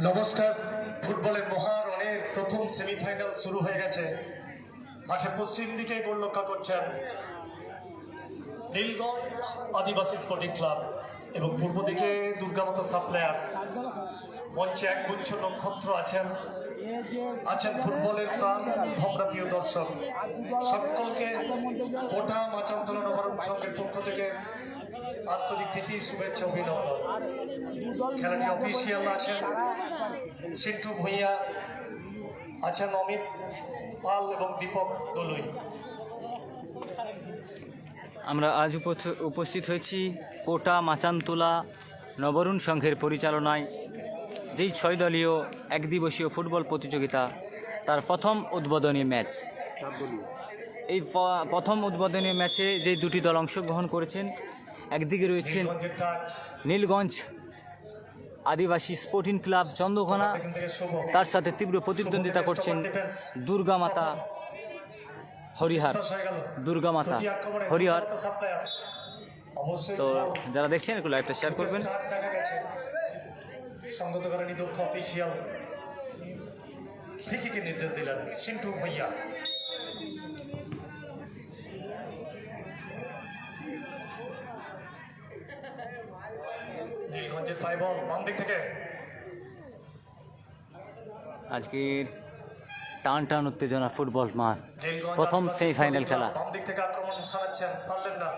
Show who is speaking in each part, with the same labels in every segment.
Speaker 1: নমস্কার। ফুটবলের মহারণের প্রথম সেমিফাইনাল শুরু হয়ে গেছে। মাঠে পশ্চিম দিকে গোলরক্ষা করছেন নীলগঞ্জ আদিবাসী স্পোর্টিং ক্লাব এবং পূর্ব দিকে দুর্গামাতা সাপ্লায়ার্স। মঞ্চে এক গুচ্ছ নক্ষত্র আছেন ফুটবলের প্রাণ ভমরা প্রিয় দর্শক। সকলকে কোটা মাচান্তলা নবারুণ সংঘের পক্ষ থেকে আন্তরিক প্রীতি, শুভেচ্ছা, অভিনন্দন। খেলাটি অফিসিয়াল আছেন সিন্টু ভূঁইয়া, আছেন অমিত পাল এবং দীপক দলুই।
Speaker 2: আমরা আজ উপস্থিত হয়েছি কোটা মাচান্তলা নবরুণ সংঘের পরিচালনায় যেই 6 দলীয় একদিবসীয় ফুটবল প্রতিযোগিতা তার প্রথম উদ্বোধনী ম্যাচ। এই প্রথম উদ্বোধনী ম্যাচে যে দুটি দল অংশগ্রহণ করেছেন, একদিকে রয়েছেন নীলগঞ্জ আদিবাসী স্পোর্টিং ক্লাব চন্দ্রঘোনা, তার সাথে তীব্র প্রতিদ্বন্দ্বিতা করছেন দুর্গামাতা হরিহর। তো যারা দেখছেন এগুলো লাইভটা শেয়ার করবেন।
Speaker 1: সঙ্গত করেনি দক্ষ অফিসিয়াল ফ্রিকিকের নির্দেশ দিলেন সিন্টু ভূঁইয়া। নীলগঞ্জের পাই বল বাম দিক থেকে।
Speaker 2: আজকের টান টান উত্তেজনা ফুটবল মাঠ, প্রথম সেমিফাইনাল খেলা।
Speaker 1: বাম দিক থেকে আক্রমণ চালাচ্ছেন, পারলেন না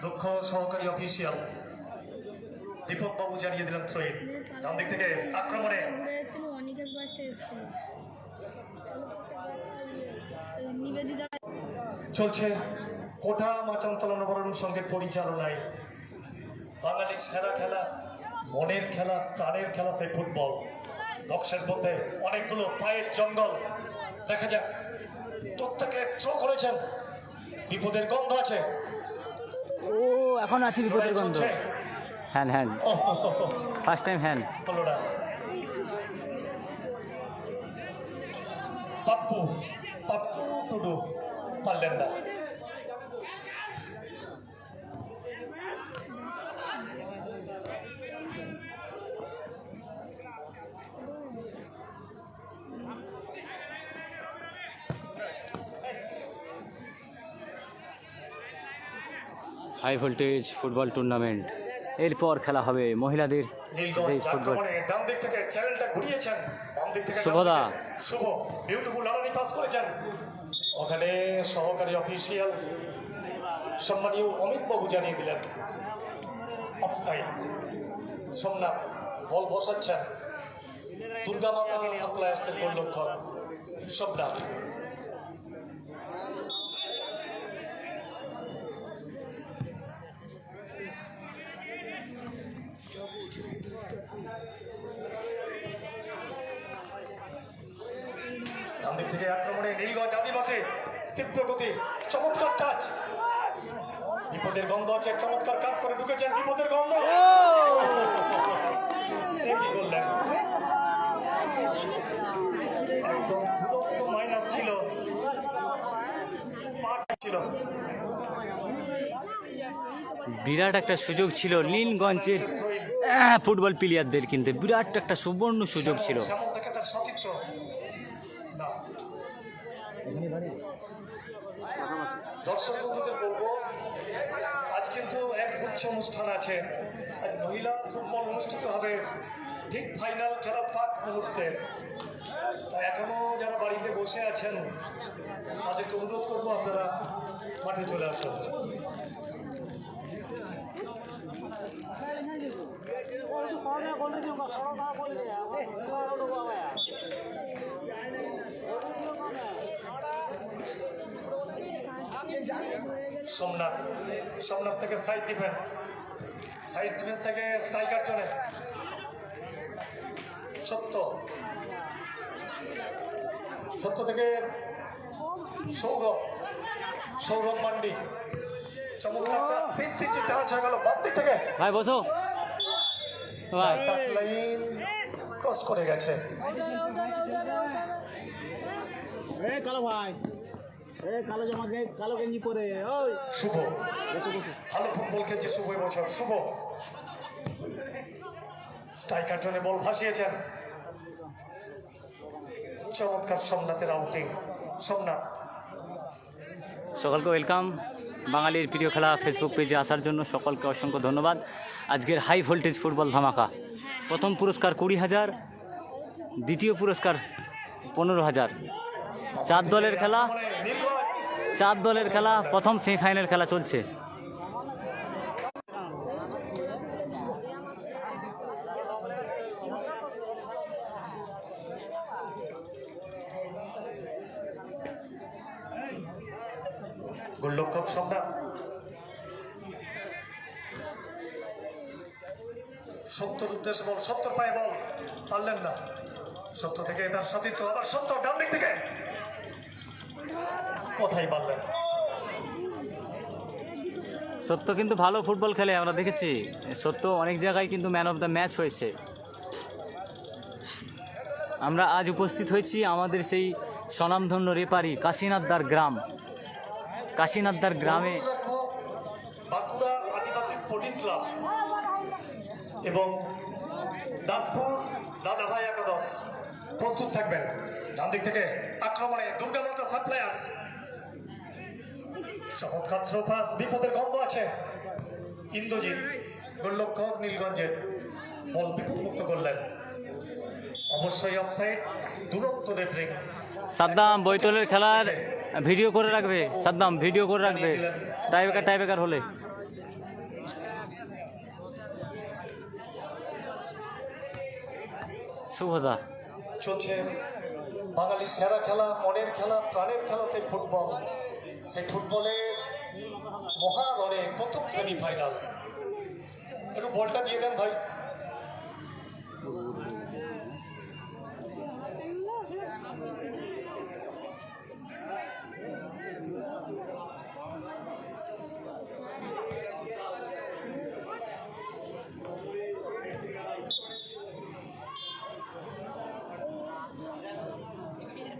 Speaker 1: দক্ষ সহকারী অফিসিয়াল দীপক বাবু জানিয়ে দিলেন থ্রো ইন। ডান দিক থেকে আক্রমণে চলছে কোটা মাচান্তলা নবারুণ সংঘের পরিচালনায় বাঙালির সেরা খেলা, মনের খেলা, প্রাণের খেলা সেই ফুটবল। বক্সের মধ্যে অনেকগুলো পায়ের জঙ্গল দেখা যাক। দূর থেকে থ্রো করেছেন, বিপদের গন্ধ আছে।
Speaker 2: ও এখন আছে বিপদের গন্ধ। হ্যান্ড ফার্স্ট টাইম হ্যান্ড
Speaker 1: হলো না। পাপ্পু টুডু পারলেন না।
Speaker 2: হাই ভোল্টেজ ফুটবল টুর্নামেন্ট, এরপর খেলা হবে মহিলাদের যে ফুটবল।
Speaker 1: ডান দিক থেকে চ্যানেলটা ঘুরিয়েছেন, বাম দিক থেকে
Speaker 2: শুভদা
Speaker 1: শুভ বিউটিফুল রানারি পাস করেছেন। ওখানে সহকারী অফিসিয়াল সম্মানীয় অমিত বাবু জানিয়ে দিলেন অফসাইড। সোমনাথ বল বসাচ্ছেন, দুর্গামাতা সাপ্লায়ার্সের গোলরক্ষক সোমনাথ। ডানদিক থেকে আক্রমণে নীলগঞ্জ আদিবাসী তীব্র গতি, চমৎকার কাজ। বিপদের গন্ধ আছে, চমৎকার কাজ করে ঢুকেছেন, বিপদের গন্ধ করলেন। মাইনাস ছিল।
Speaker 2: বিরাট একটা সুযোগ ছিল নীলগঞ্জের ফুটবল প্লেয়ারদের, কিন্তু বিরাট একটা সুবর্ণ সুযোগ ছিল।
Speaker 1: দর্শক বন্ধুদের বলবো, আজ কিন্তু এক গুচ্ছ অনুষ্ঠান আছে। আজ মহিলা ফুটবল অনুষ্ঠিত হবে ঠিক ফাইনাল খেলার পাক মুহূর্তে। তাই এখনো যারা বাড়িতে বসে আছেন তাদেরকে অনুরোধ করবো আপনারা মাঠে চলে আসুন। সোমনাথ থেকে সাইড ডিফেন্স থেকে স্ট্রাইকার জনে সত্য থেকে সৌরভ মান্ডি। চমৎকার টাচ হয়ে গেল বাম দিক থেকে।
Speaker 2: ভাই বসো,
Speaker 1: টাচ লাইন ক্রস করে গেছে।
Speaker 3: কালো ভাই, কালো জামা কালো গেঞ্জি পরে
Speaker 1: শুভ ভালো ফুটবল খেলছে শুভ এবছর। শুভ স্ট্রাইকার জন্য বল ভাসিয়েছেন, চমৎকার সোমনাথের আউটিং। সোমনাথ
Speaker 2: সকলকে ওয়েলকাম বাঙালির প্রিয় খেলা ফেসবুক পেজে আসার জন্য সকলকে অসংখ্য ধন্যবাদ। আজকের হাই ভোল্টেজ ফুটবল ধামাকা, প্রথম পুরস্কার 20,000, দ্বিতীয় পুরস্কার 15,000। 4 দলের খেলা,
Speaker 1: নীলগঞ্জ
Speaker 2: 4 দলের খেলা, প্রথম সেমিফাইনাল খেলা চলছে।
Speaker 1: গোলরক্ষক সোমনাথ, 70 উদ্দেশ্যে বল, 70 পায়ে বল, পারলেন না। 70 থেকে তার সতীর্থ, আবার 70 ডান দিক থেকে, কোথায় পারলেন।
Speaker 2: সত্য কিন্তু ভালো ফুটবল খেলে, আমরা দেখেছি। সত্য অনেক জায়গায় কিন্তু ম্যান অফ দ্য ম্যাচ হয়েছে। আমরা আজ উপস্থিত হয়েছি আমাদের সেই স্বনামধন্য রেপারি কাশীনাথদার গ্রাম, কাশীনাথদার গ্রামে।
Speaker 1: বাঁকুড়া আদিবাসী স্পোর্টিং ক্লাব এবং দাসপুর দাদাভাই একাদশ প্রস্তুত থাকবেন। ডান দিক থেকে আক্রমণে দুর্গামাতা সাপ্লায়ার্স, চমৎকার থ্রো পাস, বিপদের গন্ধ আছে। ইন্দ্রজিৎ গোলরক্ষক নীলগঞ্জের, বল বিপদমুক্ত করলেন, অবশ্যই অফসাইড, দুরন্ত রেফারিং।
Speaker 2: সাদ্দাম বৈতলের খেলার ভিডিও করে রাখবে, সাদ্দাম ভিডিও করে রাখবে টাইব্রেকার হলে। শুভদা
Speaker 1: চলছে বাঙালির সেরা খেলা, মনের খেলা, প্রাণের খেলা, সেই ফুটবল। সেই ফুটবলের মহারণে প্রথম সেমিফাইনাল। একটু বলটা দিয়ে দেন ভাই।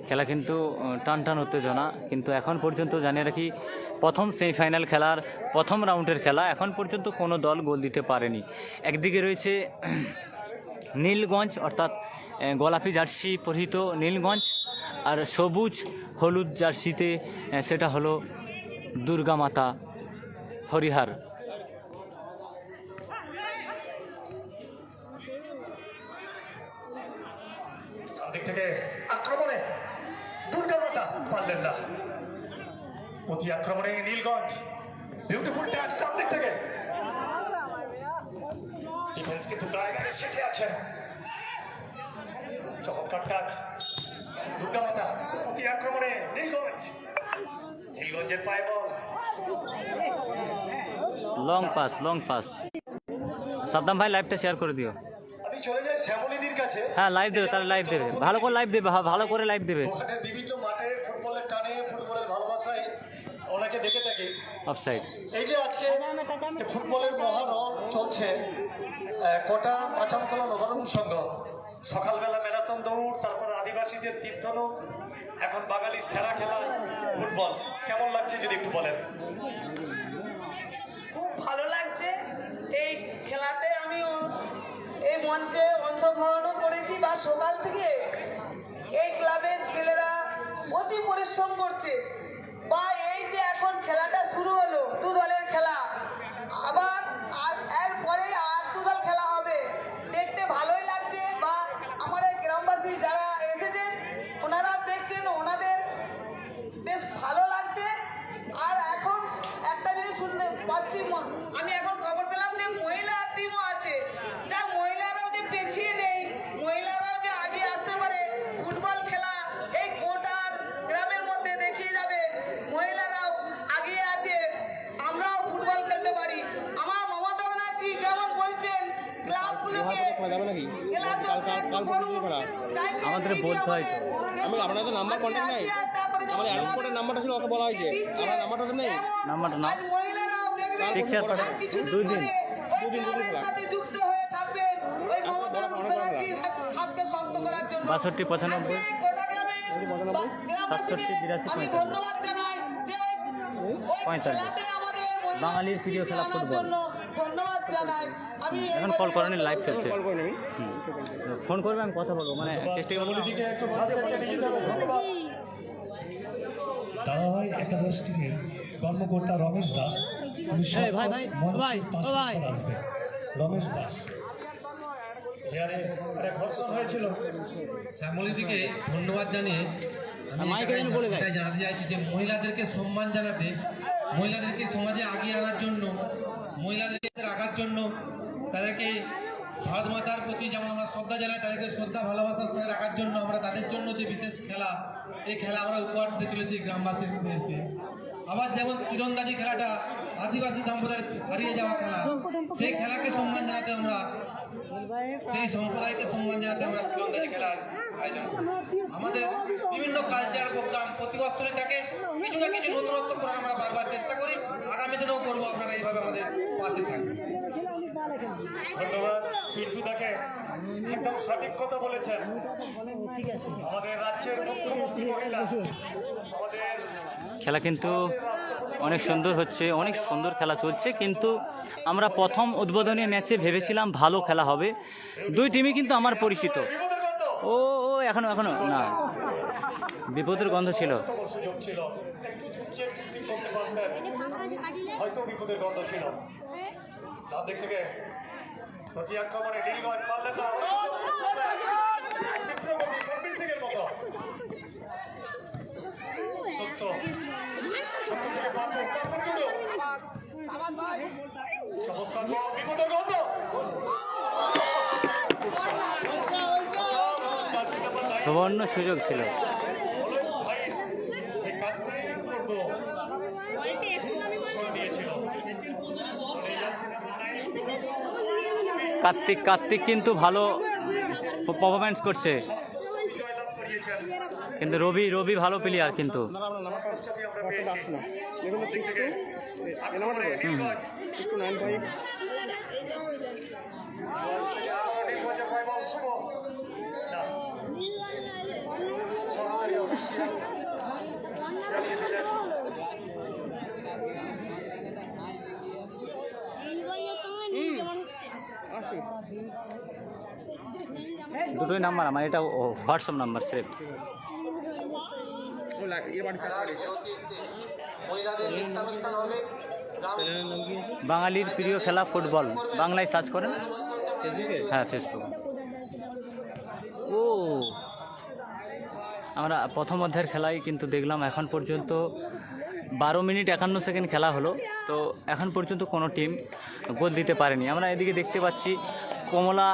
Speaker 2: খেলা কিন্তু টান উত্তেজনা, কিন্তু এখন পর্যন্ত জানিয়ে রাখি প্রথম সেমিফাইনাল খেলার প্রথম রাউন্ডের খেলা, এখন পর্যন্ত কোনো দল গোল দিতে পারেনি। একদিকে রয়েছে নীলগঞ্জ, অর্থাৎ গোলাপি জার্সি পরিহিত নীলগঞ্জ, আর সবুজ হলুদ জার্সিতে সেটা হলো দুর্গামাতা হরিহার।
Speaker 1: দিক থেকে আক্রমণে দুর্গামাতা পারলেন না, প্রতি আক্রমণে নীলগঞ্জ, বিউটিফুল টাচ ডান দিক থেকে, ডিফেন্স কিন্তু জায়গায় সেটে আছে, চমৎকার টাচ দুর্গামাতা, প্রতি আক্রমণে নীলগঞ্জ, নীলগঞ্জের পায়ে বল,
Speaker 2: লং পাস। সাদ্দাম ভাই লাইভটা শেয়ার করে দিও।
Speaker 1: আমি চলে যাই শ্যামলীদির কাছে।
Speaker 2: হ্যাঁ লাইভ দেবে, তাহলে লাইভ দেবে, ভালো করে লাইভ দেবে, ভালো করে লাইভ দেবে।
Speaker 1: ওখানে বিভিন্ন মাঠে ফুটবলের টানে, ফুটবলের ভালোবাসায় ওনাকে দেখে থাকি।
Speaker 2: অফসাইড।
Speaker 1: এই যে আজকে ফুটবলের মহারণ চলছে, কোটা পাচামতলা নবরঙ্গ সংঘ, সকালবেলা ম্যারাথন দৌড়, তারপর আদিবাসীদের তীর্থনৌক, এখন বাঙালির সেরা খেলা ফুটবল। কেমন লাগছে যদি একটু বলেন।
Speaker 4: খুব ভালো লাগছে এই খেলাতে। আমিও এই মঞ্চে অংশগ্রহণও করেছি, বা সকাল থেকে এই ক্লাবের ছেলেরা অতি পরিশ্রম করছে, বা এই যে এখন খেলাটা শুরু হলো, 2 দলের খেলা, আবার এরপরে আর 2 দল খেলা হবে, দেখতে ভালোই লাগছে। বা আমাদের গ্রামবাসী যারা এসেছেন ওনারা দেখছেন, ওনাদের বেশ ভালো লাগছে। আর এখন একটা জিনিস শুনতে পাচ্ছি, আমি এখন খবর পেলাম যে মহিলা টিমও আছে, যা মহিলারাও যে পেছিয়ে নেই, মহিলারাও যে আগে আসতে পারে, ফুটবল খেলা এই কোটার গ্রামের মধ্যে দেখিয়ে যাবে, মহিলারাও আগিয়ে আছে, আমরাও ফুটবল খেলতে পারি। আমার মমতা ব্যানার্জি যেমন বলছেন ক্লাবগুলোকে খেলা চলছে একটু করুন, চাইছেন
Speaker 2: আমাদের বলতে হয় তো।
Speaker 3: আমি আপনাদের নাম্বার কন্ট্যাক্ট নাই, আমার অ্যাডমিট কোডের নাম্বারটা ছিল, ওকে বলা হয়েছে আমার নাম্বারটা তো নেই।
Speaker 2: নাম্বারটা নাও।
Speaker 4: আজ মহিলারাও দেখবেন
Speaker 2: পিকচার পাঠাও।
Speaker 4: আর কিছুদিন
Speaker 2: 2 দিন।
Speaker 4: পরে ওই ক্লাবের সাথে যুক্ত হয়ে থাকবেন, ওই মমতা ব্যানার্জির হাতকে শক্ত করার জন্য।
Speaker 2: 62 95
Speaker 4: আজকে এই কোটা গ্রামের
Speaker 2: 67
Speaker 4: গ্রামবাসীদের
Speaker 2: 82
Speaker 4: আমি
Speaker 2: 45
Speaker 4: ধন্যবাদ জানাই যে ওই
Speaker 2: 45
Speaker 4: খেলাতে আমাদের মহিলা
Speaker 2: বাঙালির প্রিয় খেলা
Speaker 4: আনার
Speaker 2: ফুটবল।
Speaker 4: জন্য ধন্যবাদ জানাই।
Speaker 2: এখন কল করেনি, লাইভ চলছে।
Speaker 3: কল করেন আমি
Speaker 2: ফোন করবে, আমি কথা বলবো, মানে টেস্টিং
Speaker 1: দিকে একটু কাছে নিয়ে যাবো। ধন্যবাদ। ধারাবাহিক একাদশ টিমের কর্মকর্তা রমেশ দাস আসবে। রমেশ দাস ঘর্ষণ হয়েছিল।
Speaker 5: শ্যামলীদিকে ধন্যবাদ জানিয়ে আমি এটাই জানাতে চাইছি যে মহিলাদেরকে সম্মান জানাতে, মহিলাদেরকে সমাজে আগিয়ে আনার জন্য, মহিলাদেরকে রাখার জন্য, তাদেরকে ভারত মাতার প্রতি যেমন আমরা শ্রদ্ধা জানাই, তাদেরকে শ্রদ্ধা ভালোবাসার সাথে রাখার জন্য আমরা তাদের জন্য যে বিশেষ খেলা, এই খেলা আমরা উপহার দিয়ে তুলেছি গ্রামবাসীর মধ্যে। আবার যেমন তীরন্দাজি খেলাটা আদিবাসী সম্প্রদায়ের হারিয়ে যাওয়া খেলা, সেই খেলাকে সম্মান জানাতে আমরা, সেই সম্প্রদায়কে সম্মান জানাতে আমরা তীরন্দাজি খেলার আয়োজন করি। আমাদের বিভিন্ন কালচার প্রোগ্রাম প্রতি বছরই থাকে, কিছু না কিছু নতুনত্ব করার আমরা বারবার চেষ্টা করি, আগামী দিনেও করবো। আপনারা এইভাবে আমাদের পাশে থাকবেন।
Speaker 1: ধন্যবাদ পিন্টু দাকে, একদম সঠিক কথা বলেছেন। আমাদের রাজ্যের মুখ্যমন্ত্রী মহিলা, আমাদের
Speaker 2: খেলা কিন্তু অনেক সুন্দর হচ্ছে, অনেক সুন্দর খেলা চলছে। কিন্তু আমরা প্রথম উদ্বোধনী ম্যাচে ভেবেছিলাম ভালো খেলা হবে, দুই টিমই কিন্তু আমার পরিচিত। ও ও এখনো না, বিপদের গন্ধ ছিল।
Speaker 1: সুযোগ ছিল, একটু চেষ্টা করতে পারতেন, হয়তো বিপদের গন্ধ ছিল। তার দিক থেকে প্রতি আক্রমণে নীলগঞ্জ পারলে তো সত্য থেকে পারবো, চমৎকার বিপদের গন্ধ।
Speaker 2: সুবর্ণ সুযোগ ছিল। কার্তিক কিন্তু ভালো পারফরমেন্স করছে, কিন্তু রবি ভালো প্লেয়ার কিন্তু।
Speaker 3: আসছে না দেখুন 62 এই নাম্বারটা 629
Speaker 2: দুটোই নাম্বার আমার, এটা হোয়াটসঅ্যাপ নাম্বার স্রেফ। বাঙালির প্রিয় খেলা ফুটবল, বাংলায় সার্চ করেন, হ্যাঁ ফেসবুক। ও আমরা প্রথম অধ্যায়ের খেলাই কিন্তু দেখলাম, এখন পর্যন্ত 12 মিনিট 51 সেকেন্ড খেলা হলো, তো এখন পর্যন্ত কোনো টিম গোল দিতে পারেনি। আমরা এদিকে দেখতে পাচ্ছি কমলা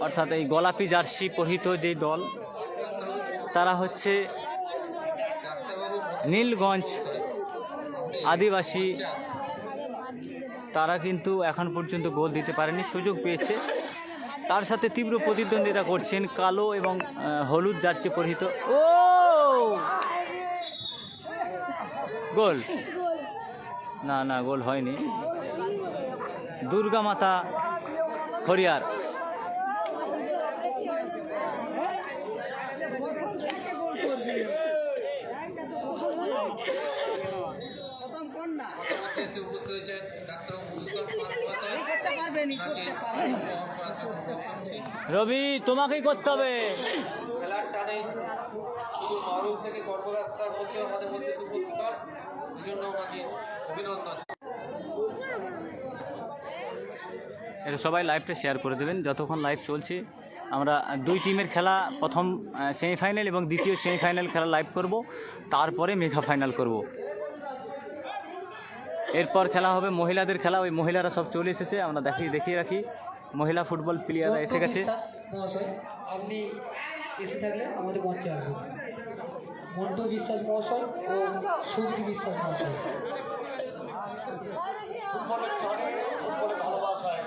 Speaker 2: অর্থাৎ এই গোলাপি জার্সি পরিহিত যেই দল, তারা হচ্ছে নীলগঞ্জ আদিবাসী। তারা কিন্তু এখন পর্যন্ত গোল দিতে পারেনি, সুযোগ পেয়েছে। তার সাথে তীব্র প্রতিদ্বন্দ্বিতা করছেন কালো এবং হলুদ জার্সি পরিহিত। ও গোল না, গোল হয়নি। দুর্গা মাতা হরিয়ার। রবি তোমাকেই করতে হবে।
Speaker 5: খেলার টানে শুধু মারুল থেকে কর্মব্যস্ততার মধ্যে আমাদের মধ্যে উপস্থিত হন, এই জন্য ওনাকে অভিনন্দন।
Speaker 2: এটা সবাই লাইভটা শেয়ার করে দেবেন যতক্ষণ লাইভ চলছে। আমরা দুই টিমের খেলা, প্রথম সেমিফাইনাল এবং দ্বিতীয় সেমিফাইনাল খেলা লাইভ করব, তারপরে মেগা ফাইনাল করব। এরপর খেলা হবে মহিলাদের খেলা, ওই মহিলারা সব চলে এসেছে, আমরা দেখিয়ে রাখি। মহিলা ফুটবল প্লেয়াররা এসে গেছে।
Speaker 6: আপনি এসে থাকলে আমাদের মঞ্চে আসবেন। মন্টু বিশ্বাস মহাশয় ও সুধীর বিশ্বাস মহাশয়।
Speaker 1: ফুটবলের টানে, ফুটবলের ভালোবাসায়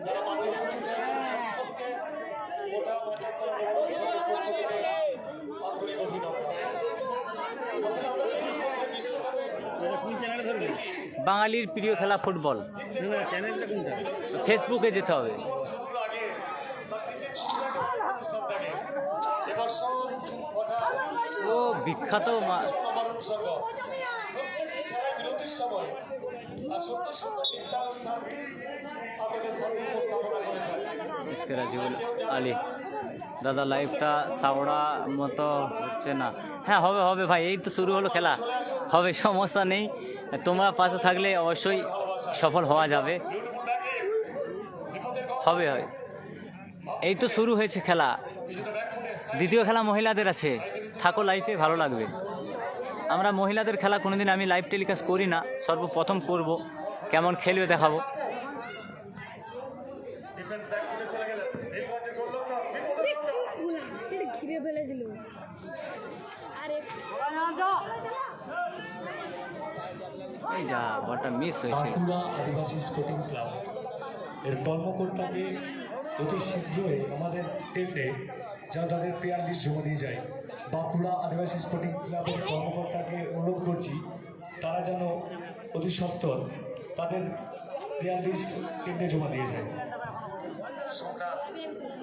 Speaker 1: যারা মানুষের সম্পর্কে গোটা 75 বছরের পক্ষ থেকে আন্তরিক অভিনন্দন।
Speaker 2: বাঙালির প্রিয় খেলা ফুটবল, ফেসবুকে যেতে হবে। ও বিখ্যাত
Speaker 1: বিরতির সময় আর 70 আপনাদের সামনে উপস্থাপনা করেছেন।
Speaker 2: এসকে রাজিউল আলী দাদা, লাইভটা সাওড়া মতো হচ্ছে না। হ্যাঁ, হবে হবে ভাই, এই তো শুরু হলো খেলা, হবে, সমস্যা নেই। তোমরা পাশে থাকলে অবশ্যই সফল হওয়া যাবে। হবে হবে, এই তো শুরু হয়েছে খেলা। দ্বিতীয় খেলা মহিলাদের আছে, থাকো লাইভে, ভালো লাগবে। আমরা মহিলাদের খেলা কোনোদিন আমি লাইভ টেলিকাস্ট করি না, সর্বপ্রথম করব। কেমন খেলবে দেখাবো।
Speaker 1: ডিফেন্স ব্যাক করে চলে গেলেন, এই পয়েন্টে গোলরক্ষক বিপদের মধ্যে।
Speaker 7: ঘিরে ফেলেছিল। আরে
Speaker 2: এই যা, বলটা মিস হয়েছে।
Speaker 8: বাঁকুড়া আদিবাসী স্পোর্টিং ক্লাব এর কর্মকর্তাকে অতি শীঘ্রই আমাদের টেন্ডে যা তাদের প্লেয়ার লিস্ট জমা দিয়ে যায়, বাঁকুড়া আদিবাসী স্পোর্টিং ক্লাবের কর্মকর্তাকে অনুরোধ করছি তারা যেন অতি সত্বর তাদের প্লেয়ার লিস্ট টেন্ডে জমা দিয়ে যায়।
Speaker 1: সম্রাট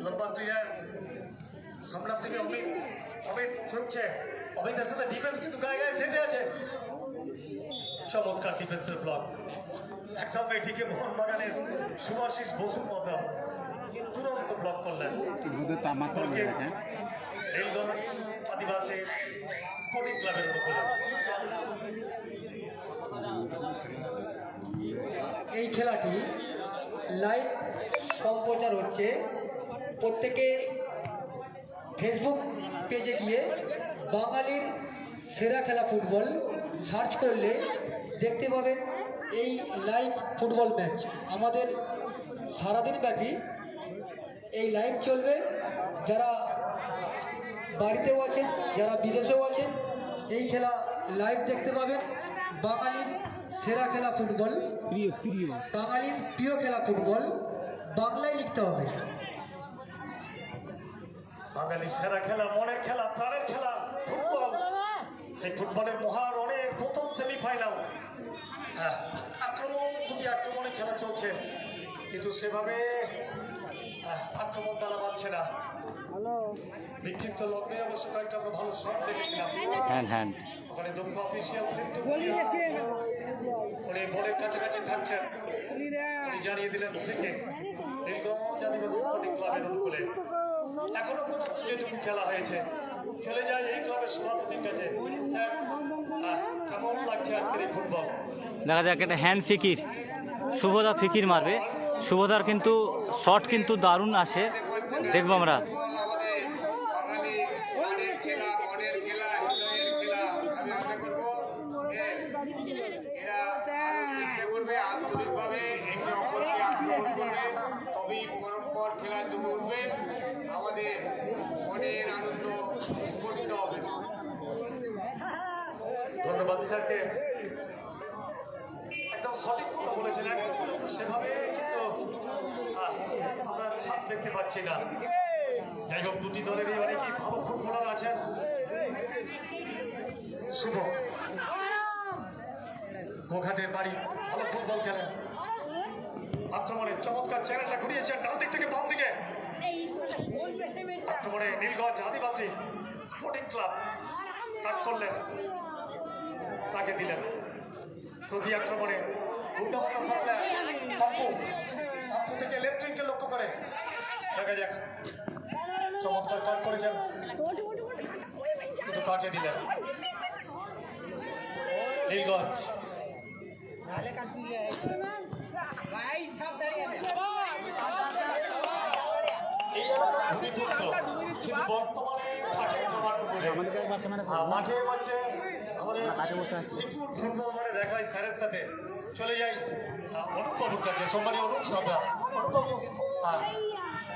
Speaker 1: লম্বা দুই হ্যান্ডস, সম্রাট থেকে অমিত, অমিত ছুটছে, অমিতের সাথে ডিফেন্স কিন্তু গায়ে গায়ে সেটে আছে। চমৎকার ডিফেন্সের ব্লক, একদম এটিকে মোহনবাগানের সুভাশিস বসুর মতো তুরন্ত ব্লক করলেন। রেলগঞ্জ আদিবাসী স্পোর্টিং ক্লাবের অনুকূলে
Speaker 6: এই খেলাটি লাইভ সম্প্রচার হচ্ছে। প্রত্যেকে ফেসবুক পেজে গিয়ে বাঙালির সেরা খেলা ফুটবল সার্চ করলে দেখতে পাবেন এই লাইভ ফুটবল ম্যাচ। আমাদের সারাদিন ব্যাপী এই লাইভ চলবে। যারা বাড়িতেও আছেন, যারা বিদেশেও আছেন, এই খেলা লাইভ দেখতে পাবেন। বাঙালির সেরা খেলা ফুটবল, বাঙালির প্রিয় খেলা ফুটবল, বাংলায় লিখতে হবে।
Speaker 1: বাঙালির সেরা খেলা, মনের খেলা, প্রাণের খেলা ফুটবল। সেই ফুটবলের মহারণে প্রথম সেমিফাইনাল। আক্রমণ, খুবই আক্রমণের খেলা চলছে, কিন্তু সেভাবে আক্রমণ তারা পাচ্ছে না। বিক্ষিপ্ত লগ্নে অবশ্য কয়েকটা আমরা ভালো শট দেখেছিলাম।
Speaker 2: হ্যান্ড
Speaker 1: ওখানে দক্ষ অফিসিয়াল উনি বলের কাছাকাছি থাকছেন, উনি জানিয়ে দিলেন থেকে রেলগঞ্জ আদিবাসী স্পোর্টিং ক্লাবের অনুকূলে এখনো পর্যন্ত যেটুকু খেলা হয়েছে চলে যায় এই ক্লাবের সভাপতির কাছে। কেমন লাগছে আজকের এই ফুটবল?
Speaker 2: দেখা যাক, একটা হ্যান্ড ফিকির, শুভদা ফিকির মারবে। শুভদার কিন্তু শট কিন্তু দারুণ আছে, দেখবো আমরা।
Speaker 9: আন্তরিকভাবে একে অপরকে আক্রমণ করবে, তবেই পরস্পর খেলা জমে উঠবে, আমাদের মনের আনন্দ স্ফুটিত হবে।
Speaker 1: ধন্যবাদ স্যারকে, একদম সঠিক কথা বলেছেন। এখন পর্যন্ত সেভাবে কিন্তু আমরা ছাপ দেখতে পাচ্ছি না। যাই হোক, দুটি দলেরই অনেকই ভালো ফুটবলার আছেন। শুভ গোঘাটের বাড়ি, ভালো ফুটবল খেলেন। আক্রমণে চমৎকার চ্যানেলটা ঘুরিয়েছেন ডান দিক থেকে বাম দিকে। আক্রমণে নীলগঞ্জ আদিবাসী স্পোর্টিং ক্লাব কাট করলেন, তাকে দিলেন। প্রতি আক্রমণে আপু থেকে লেফট উইংকে লক্ষ্য করে দেখা যাক, চমৎকার কাট করেছেন, কিন্তু কাকে দিলেন? নীলগঞ্জ মাঠে হচ্ছে আমাদের ফুটবল মানে দেখাই স্যারের সাথে চলে যাই অনুপ কাছে, সম্মানী অনুপ সাদা।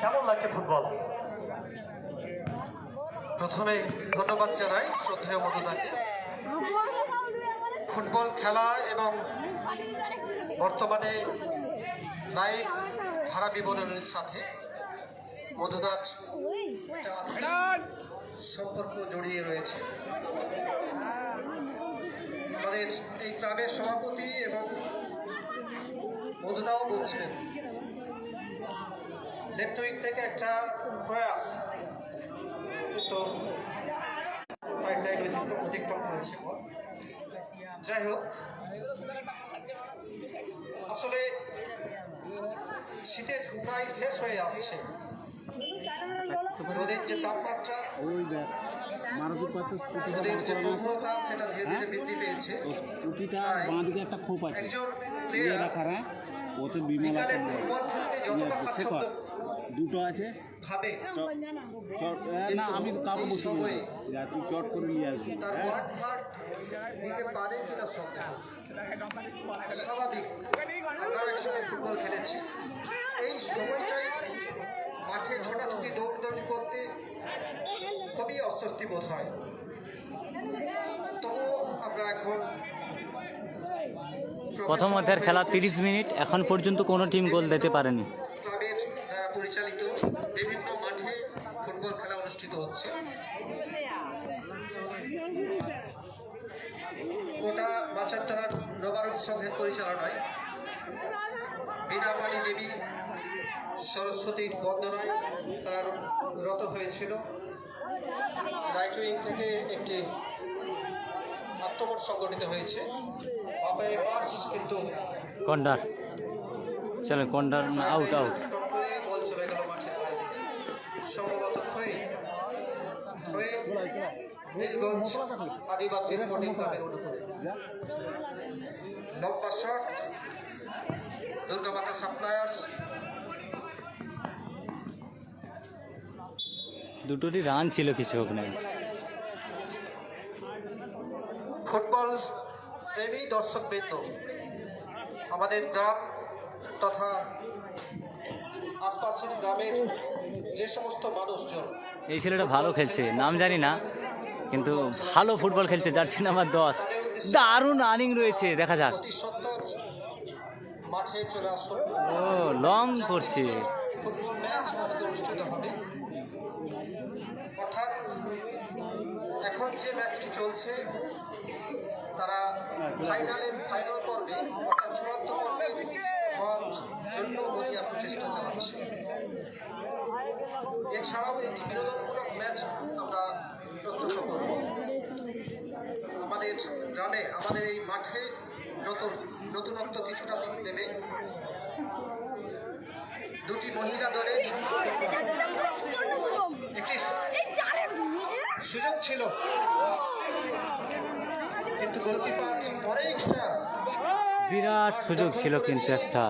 Speaker 1: কেমন লাগছে ফুটবল?
Speaker 5: প্রথমে ধন্যবাদ জানাই শ্রদ্ধেয় মধুদাকে। ফুটবল খেলা এবং বর্তমানে লাইভ ধারা বিবরণের সাথে মধুদার সম্পর্ক জড়িয়ে রয়েছে। আমাদের এই ক্লাবের সভাপতি এবং মধুদাও বলছেন লেফট উইং থেকে একটা প্রয়াস, তো সাইড লাইন অতিক্রম করেছে। যাই হোক, আসলে শীতের প্রায় শেষ হয়ে আসছে। রোদের যে তাপমাত্রা, রোদের যে প্রবণতা সেটা ধীরে ধীরে বৃদ্ধি পেয়েছে। তাই একজন প্লেয়ার বিকালে ফুটবল খেলতে যতটা স্বাচ্ছন্দ্য
Speaker 10: দুটো আছে
Speaker 5: ভাবে,
Speaker 10: না আমি কারো বসে
Speaker 5: সময়ে
Speaker 10: তুই চট করে নিয়ে আসবি।
Speaker 5: তার ওয়ার্ড থার্ড নিতে পারে কিনা সন্দেহ। স্বাভাবিক, আমরাও একসঙ্গে ফুটবল খেলেছি। এই সময়টাই মাঠে ছোটাছুটি দৌড়দৌড়ি করতে খুবই অস্বস্তি বোধ হয়। তবুও আমরা এখন
Speaker 2: প্রথম অর্ধের খেলা 30 মিনিট, এখন পর্যন্ত কোনো টিম গোল দিতে পারেনি।
Speaker 5: ক্লাবের পরিচালিত বিভিন্ন মাঠে ফুটবল খেলা অনুষ্ঠিত হচ্ছে। গোটা বাছারতলার নবারণ সংঘের পরিচালনায় বীণাপাণি দেবী সরস্বতীর বন্দনায় তারা রত হয়েছিল। রাইট উইং থেকে একটি আক্রমণ সংগঠিত হয়েছে। বাপায় পাস কিন্তু
Speaker 2: কর্নার, চলে কর্নার না, আউট আউট।
Speaker 5: বল চলে গেল মাঠের বাইরে, সম্ভবত হয়ে নীলগঞ্জ আদিবাসী স্পোর্টিং ক্লাবের অনুকূলে। লম্বা শট, দুর্গামাতা সাপ্লায়ার্স।
Speaker 2: দুটোরই রান ছিল কিছু হোক না।
Speaker 5: ফুটবল প্রেমী দর্শকবৃন্দ, আমাদের গ্রাম তথা আশপাশের গ্রামের যে সমস্ত মানুষজন,
Speaker 2: এই ছেলেটা ভালো খেলছে, নাম জানি না, কিন্তু ভালো ফুটবল খেলছে। জার্সি নাম্বার 10, দারুণ রানিং রয়েছে, দেখা যাক।
Speaker 5: অতি সত্বর মাঠে চলে আসুন।
Speaker 2: ও লং করছে।
Speaker 5: ফুটবল ম্যাচ আজকে অনুষ্ঠিত হবে। অর্থাৎ এখন যে ম্যাচটি চলছে তারা ফাইনাল পর্বে অর্থাৎ চূড়ান্ত পর্বে হওয়ার জন্য গড়িয়া প্রচেষ্টা চালাচ্ছে। এছাড়াও একটি বিনোদনমূলক ম্যাচ আমরা প্রত্যক্ষ করব। আমাদের গ্রামে, আমাদের এই মাঠে নতুনত্ব কিছুটা দিক দেবে। দুটি মহিলা দলের একটি সুযোগ ছিল, কিন্তু গোলকিপার অনেকটা
Speaker 2: বিরাট সুযোগ ছিল, কিন্তু একটা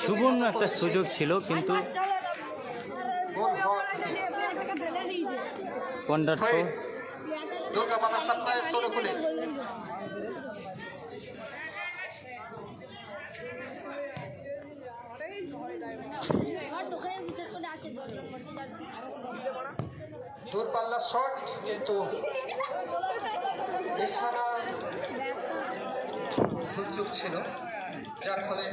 Speaker 2: সুবর্ণ একটা সুযোগ ছিল, কিন্তু কর্নার তো
Speaker 5: দুর্গামাতা সাপ্তাহের সরকুলে দূরপাল্লার শট, কিন্তু নিশানা সুযোগ ছিল, যার ফলে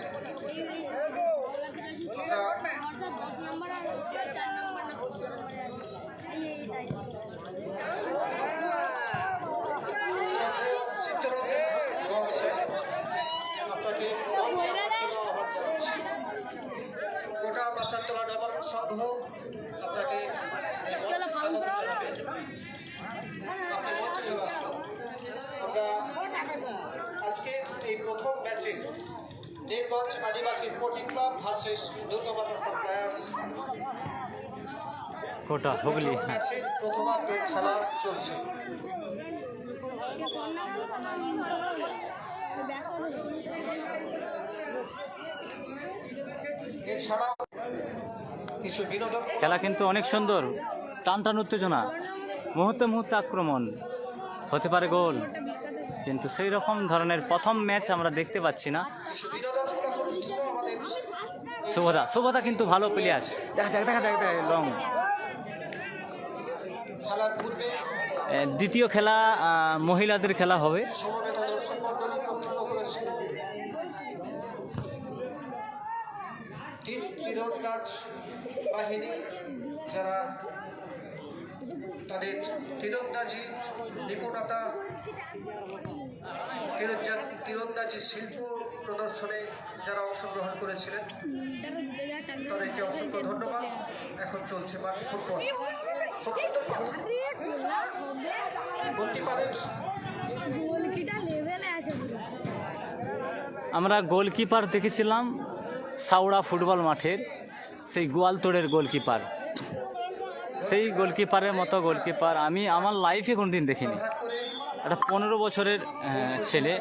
Speaker 5: গোটা বাছারতলা নবারণ সংঘ আপনাকে মঞ্চে চলে আসুন। আমরা আজকে এই প্রথম ম্যাচে নীলগঞ্জ আদিবাসী স্পোর্টিং ক্লাব ভার্সেস দুর্গামাতা সাপ্লায়ার্স
Speaker 2: কোটা হুগলি
Speaker 5: ম্যাচের প্রথমার্ধের খেলা চলছে। এছাড়াও কিছু বিনোদন
Speaker 2: খেলা কিন্তু অনেক সুন্দর, টান টান উত্তেজনা, মুহূর্তে মুহূর্তে আক্রমণ, হতে পারে গোল, কিন্তু সেই রকম ধরনের প্রথম ম্যাচ আমরা দেখতে পাচ্ছি না।
Speaker 5: কিছু বিনোদনমূলক অনুষ্ঠিত আমাদের
Speaker 2: শুভদা কিন্তু ভালো প্লেয়ার, দেখা যাক লং।
Speaker 5: খেলার পূর্বে
Speaker 2: দ্বিতীয় খেলা মহিলাদের খেলা হবে।
Speaker 5: সমবেত দর্শক মণ্ডলী বক্তব্য করেছিলেন। তীরন্দাজ বাহিনী যারা তাদের তীরন্দাজি নিপুণতা, তীরন্দাজি শিল্প প্রদর্শনে যারা অংশগ্রহণ করেছিলেন তাদেরকে অসংখ্য ধন্যবাদ। এখন চলছে মাঠে ফুটবল।
Speaker 7: গোলকিটা লেভেলে আছে পুরো।
Speaker 2: আমরা গোলকিপার দেখেছিলাম সাউড়া ফুটবল মাঠের, সেই গোয়ালতোড়ের গোলকিপার, সেই গোলকিপারের মতো গোলকিপার আমি আমার লাইফে কোনোদিন দেখিনি। একটা 15 বছরের ছেলে।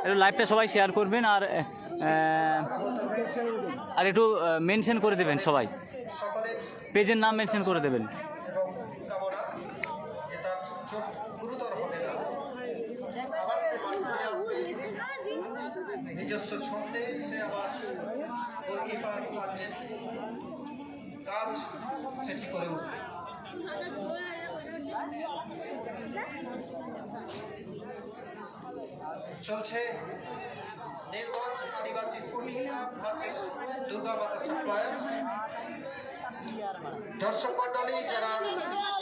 Speaker 2: একটু লাইভটা সবাই শেয়ার করবেন আর একটু মেনশন করে দেবেন, সবাই পেজের নাম মেনশন করে দেবেন।
Speaker 1: কামনা যেটা চোট গুরুতর হবে না, আবার সে মাঠে আসবে নিজস্ব ছন্দে, সে আবার গোলকিপার কাজ সেটি করে উঠবে। চলছে নীলগঞ্জ আদিবাসী স্পোর্টিং ক্লাব ভার্সেস দুর্গামাতা সাপ্লায়ার্স। দর্শক মন্ডলী যারা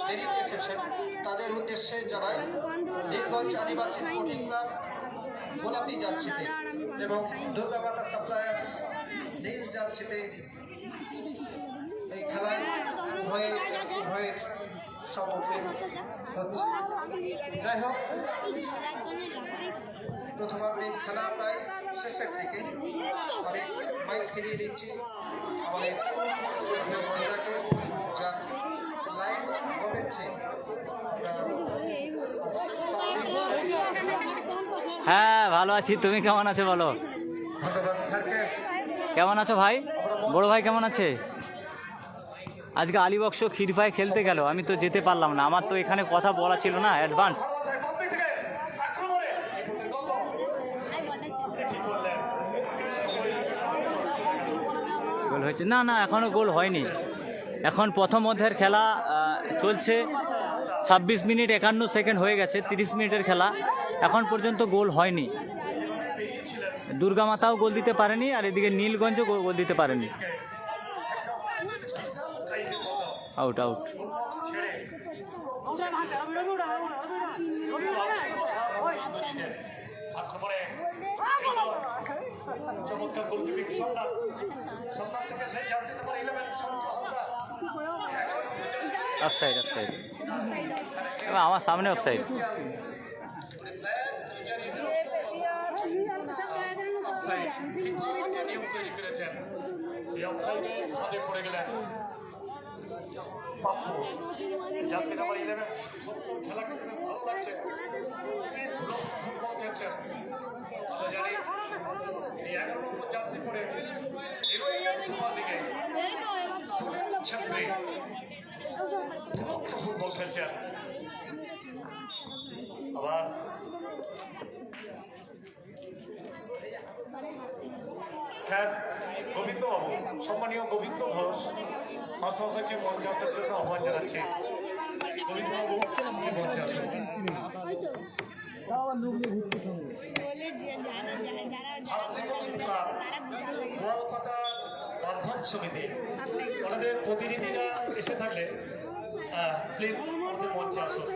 Speaker 1: দেরিতে এসেছেন তাদের উদ্দেশ্যে জানাই, নীলগঞ্জ আদিবাসী স্পোর্টিং ক্লাব গোলাপি জার্সিতে এবং দুর্গামাতা সাপ্লায়ার্স নীল জার্সিতে এই খেলায় উভয়ের সম্মুখীন হচ্ছে। যাই হোক, প্রথমার্ধের খেলা প্রায় শেষের দিকে। আমি মাইক ফিরিয়ে দিচ্ছি আমাদের মহিলাকে, যা লাইভ কমেছে।
Speaker 2: হ্যাঁ ভালো আছি, তুমি কেমন আছো বলো?
Speaker 1: ধন্যবাদ স্যারকে।
Speaker 2: কেমন আছো ভাই? বড় ভাই কেমন আছে? আজকে আলিবক্স ক্ষীরপাই খেলতে গেল, আমি তো যেতে পারলাম না, আমার তো এখানে কথা বলা ছিল না অ্যাডভান্স। গোল হয়েছে? না না, এখনও গোল হয়নি। এখন প্রথম অর্ধের খেলা চলছে, 26 মিনিট 51 সেকেন্ড হয়ে গেছে, 30 মিনিটের খেলা, এখন পর্যন্ত গোল হয়নি। দুর্গামাতাও গোল দিতে পারেনি আর এদিকে নীলগঞ্জও গোল দিতে পারেনি। Out out.
Speaker 1: চমৎকার গোলকিপিং সন্ধান থেকে সেই jersey number 11 Santu Haldar.
Speaker 2: Offside offside, আমার সামনে অফসাইড।
Speaker 1: নিয়ম তৈরি করেছেন, সেই অফসাইডে হাতে পড়ে গেলেন পাপ্পু। জার্সি নাম্বার 11 সন্তু খেলা খেলতে বেশ ভালো লাগছে, আমরা জানি এই 11 নম্বর জার্সি পরে সুপার লিগে ছেত্রী দুরন্ত ফুটবল খেলছেন। আবার স্যার গোবিন্দবাবু, সম্মানীয় গোবিন্দ ঘোষ মাস্টারমশাইকে মঞ্চে আসার জন্য আহ্বান জানাচ্ছি। গোবিন্দবাবু মঞ্চে আসুন। সমিতি ওনাদের প্রতিনিধিরা এসে থাকলে প্লিজ আমাদের মঞ্চে আসুন।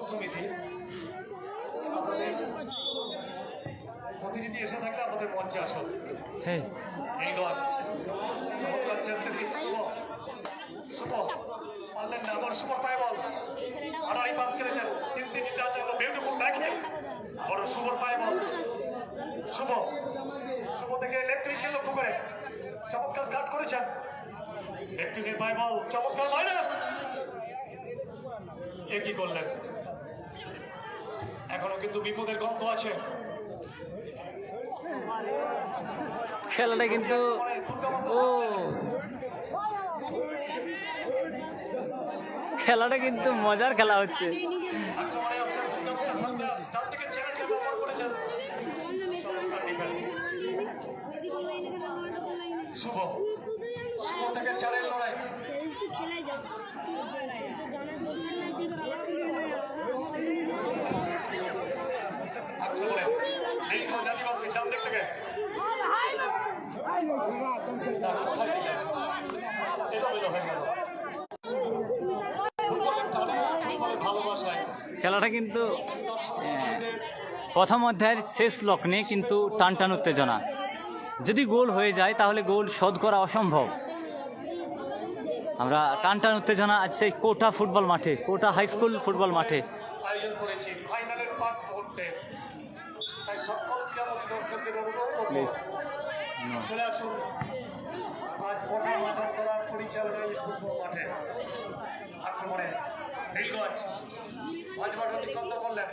Speaker 1: সমিতি আপনাদের প্রতিনিধি এসে থাকলে আমাদের মঞ্চে আসুন। এই দল চমৎকার চেষ্টা শুভ পারলেন না, আবার শুভ পায় বল, আড়াই পাস করেছেন, 3 টাচ হলো, বিউটিফুল ব্যাকিং, বড় শুভর পায় বল। শুভ থেকে লেফট উইকেট লক্ষ্য করে চমৎকার কাট করেছেন, লেফট উইকেট পায় বল, চমৎকার মাইনাস। এ কি করলেন? এখনো কিন্তু বিপদের গন্ধ আছে।
Speaker 2: খেলাটা কিন্তু খেলাটা কিন্তু মজার খেলা হচ্ছে।
Speaker 1: শুভ থেকে চারের লড়াই, ডান দিক থেকে
Speaker 2: খেলাটা কিন্তু প্রথম অধ্যায়ের শেষ লগ্নে কিন্তু টান টান উত্তেজনা। যদি গোল হয়ে যায় তাহলে গোল শোধ করা অসম্ভব। আমরা টান টান উত্তেজনা আজ সেই কোটা ফুটবল মাঠে, কোটা হাই স্কুল ফুটবল মাঠে
Speaker 1: আয়োজন করেছি ফাইনালের পাঠ মুহূর্তে, তাই সকল ক্রীড়ামুখী দর্শকদের অনুরোধ করব চলে আসুন আজ কোটা মাচান করার পরিচালনায় ফুটবল মাঠে। আক্রমণে নীলগঞ্জ মাঝ মাঠ অতিক্রান্ত করলেন,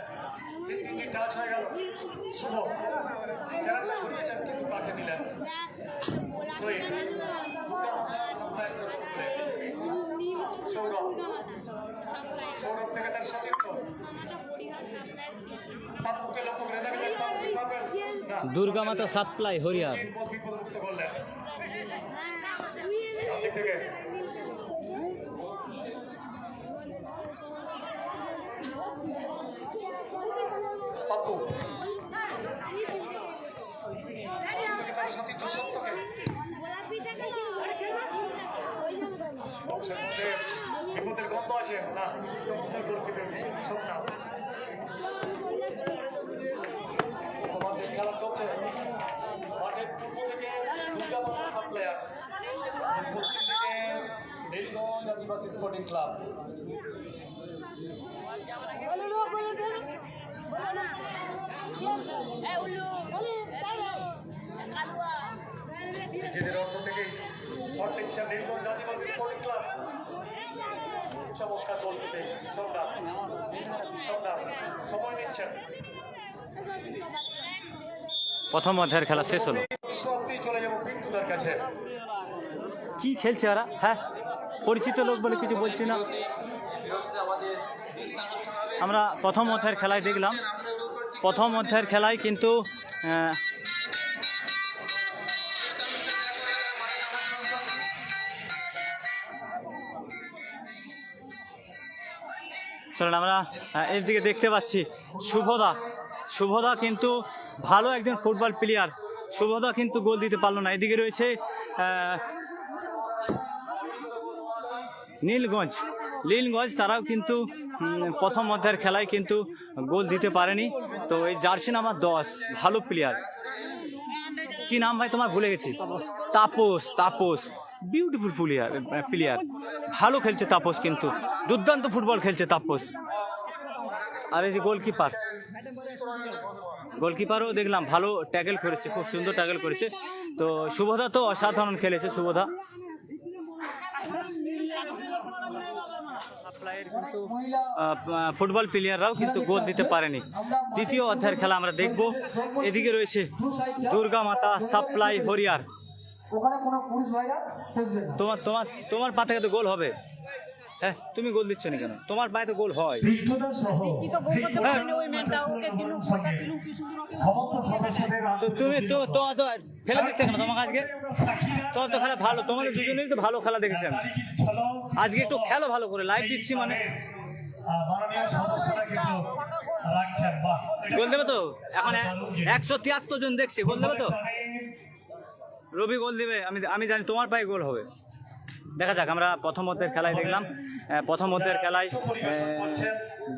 Speaker 1: 3 টাচ হয়ে গেল। শুভ চেষ্টা করেছেন কিন্তু কাঠে নিলেন। সৌরভ থেকে তার সতীর্থ পাপ্পুকে লক্ষ্য করে দেখলেন না,
Speaker 2: দুর্গা মাতা সাপ্লাই হরিয়ার।
Speaker 1: বল বিপদমুক্ত করলেন দিক থেকে। পাপ্পু তার সতীর্থ সত্যকে বক্সের মধ্যে বিপদের গন্ধ আছে না, চমৎকার গোলকিপার সত্তা। তোমাদের খেলা চলছে মাঠের পূর্ব থেকে দুর্গা মাতা সাপ্লায়ার্স, পশ্চিম থেকে নীলগঞ্জ আদিবাসী স্পোর্টিং ক্লাব। নিজেদের অর্থ থেকেই শট নিচ্ছেন নীলগঞ্জ আদিবাসী স্পোর্টিং ক্লাব। চমৎকার গোল পেতে সন্ধ্যা সময় নিচ্ছেন।
Speaker 2: প্রথম অধ্যায়ের খেলা শেষ হলো।
Speaker 1: চলে যাবো পিন্টুদার কাছে।
Speaker 2: কি খেলছে ওরা? হ্যাঁ, পরিচিত লোক বলে কিছু বলছি না। আমরা প্রথম অধ্যায়ের খেলায় দেখলাম, প্রথম অধ্যায়ের খেলায় কিন্তু চলেন আমরা এর দিকে দেখতে পাচ্ছি শুভদা কিন্তু ভালো একজন ফুটবল প্লেয়ার। শুভদা কিন্তু গোল দিতে পারলো না। এদিকে রয়েছে নীলগঞ্জ, তারাও কিন্তু প্রথম অধ্যায়ের খেলায় কিন্তু গোল দিতে পারেনি। তো এই জার্সি নাম্বার 10 ভালো প্লেয়ার, কি নাম ভাই তোমার ভুলে গেছি, তাপস বিউটিফুল প্লেয়ার, ভালো খেলছে তাপস, কিন্তু দুর্দান্ত ফুটবল খেলছে তাপস। আর এই যে গোলকিপারও দেখলাম ভালো ট্যাকেল করেছে, খুব সুন্দর ট্যাকেল করেছে। তো শুভদা তো অসাধারণ খেলেছে। শুভদা কিন্তু ফুটবল প্লেয়াররাও কিন্তু গোল দিতে পারেনি। দ্বিতীয় অধ্যায়ের খেলা আমরা দেখব। এদিকে রয়েছে দুর্গা মাতা সাপ্লাই হরিয়ার। তোমার পা থেকে তো গোল হবে। হ্যাঁ, তুমি গোল দিচ্ছ না কেন? তোমার পায়ে তো গোল হয়। তুমি তো ফেলে দিচ্ছে কেন? তোমাকে আজকে তোমার তো খেলা ভালো, তোমাদের দুজনেরই তো ভালো খেলা দেখেছি আমি। আজকে একটু খেলো ভালো করে, লাইভ দিচ্ছি মানে। গোল দেবে তো? এখন 173 জন দেখছে, গোল দেবে তো? রবি গোল দেবে, আমি জানি তোমার পায়ে গোল হবে। দেখা যাক। আমরা প্রথম অধ্যায়ের খেলায় দেখলাম, প্রথম অধ্যায়ের খেলায়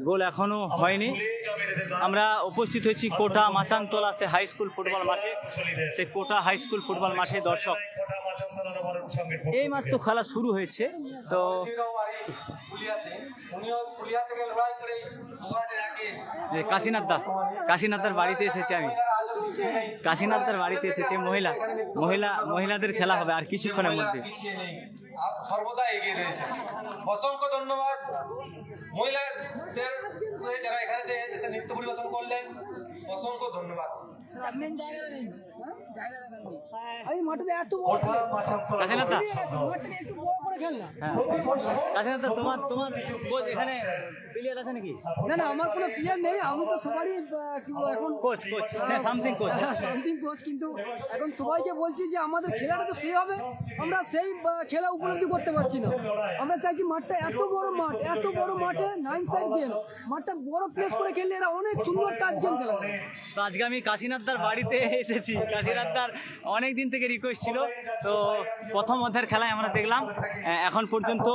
Speaker 2: গোল এখনো হয়নি। আমরা উপস্থিত হয়েছি কোটা মাচানতলা সে হাই স্কুল ফুটবল মাঠে। সে কোটা হাই স্কুল ফুটবল মাঠে দর্শক এই মাত্র খেলা শুরু হয়েছে। তো কাশীনাথদার বাড়িতে এসেছি আমি, কাশীনাথদার বাড়িতে এসেছি। মহিলাদের খেলা হবে আর কিছুক্ষণের মধ্যে।
Speaker 5: সর্বদা এগিয়ে রয়েছে। অসংখ্য ধন্যবাদ মহিলাদের যারা এখানে এসে নৃত্য পরিবেশন করলেন, অসংখ্য ধন্যবাদ।
Speaker 2: এখানে প্লেয়ার আছে নাকি?
Speaker 6: না আমার কোনো প্লেয়ার নেই, আমি তো সবারই কি বলবো এখন
Speaker 2: কোচ সামথিং
Speaker 6: কোচ, কিন্তু এখন সবাইকে বলছি যে আমাদের খেলাটা তো সেই হবে, আমরা সেই খেলা উপলব্ধি করতে পারছি না। আমরা চাইছি মাঠটা এত বড় মাঠে 9 সাইড গেম, মাঠটা বড় প্লেস করে খেললে এরা অনেক সুন্দর টাচ গেম খেলা।
Speaker 2: তো আজকে আমি কাশীনাথদার বাড়িতে এসেছি। কাশীনাথদার অনেক দিন থেকে রিকোয়েস্ট ছিল। তো প্রথম অধ্যায়ের খেলায় আমরা দেখলাম এখন পর্যন্ত